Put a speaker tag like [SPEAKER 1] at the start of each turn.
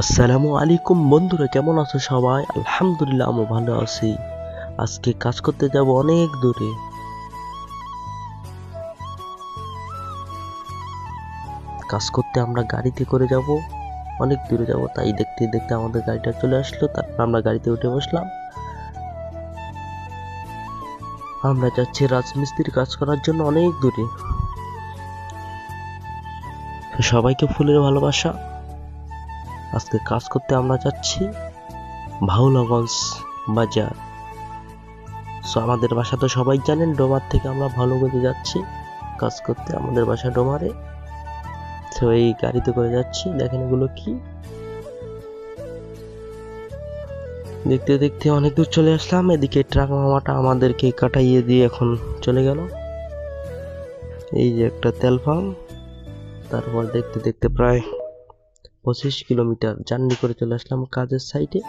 [SPEAKER 1] আসসালামু আলাইকুম বন্ধুরা, কেমন আছো সবাই? আলহামদুলিল্লাহ, আমি ভালো আছি। আজকে কাজ করতে যাব অনেক দূরে। কাজ করতে আমরা গাড়িতে করে যাব, অনেক দূরে যাব। তাই দেখতে দেখতে আমাদের গাড়িটা চলে আসলো, তারপর আমরা গাড়িতে উঠে বসলাম। আমরা যাচ্ছি রাজমিস্ত্রির কাজ করার জন্য অনেক দূরে। সবাইকে ফুলের ভালোবাসা। আজকে কাজ করতে আমরা যাচ্ছি ভাওলাগঞ্জ বাজার। আমাদের বাসা তো সবাই জানেন, ডোমার থেকে আমরা ভাওলাগঞ্জে যাচ্ছি কাজ করতে। আমাদের বাসা ডোমারে। তো এই গাড়িতে করে যাচ্ছি। দেখেন এগুলো কি, দেখতে দেখতে অনেক দূর চলে আসলাম। এদিকে ট্রাক মামাটা আমাদেরকে কাটাইয়ে দিয়ে এখন চলে গেল। এই যে একটা তেল পাম্প। তারপর দেখতে দেখতে প্রায় 25 কিলোমিটার জার্নি করে চলে আসলাম কাজের সাইটে।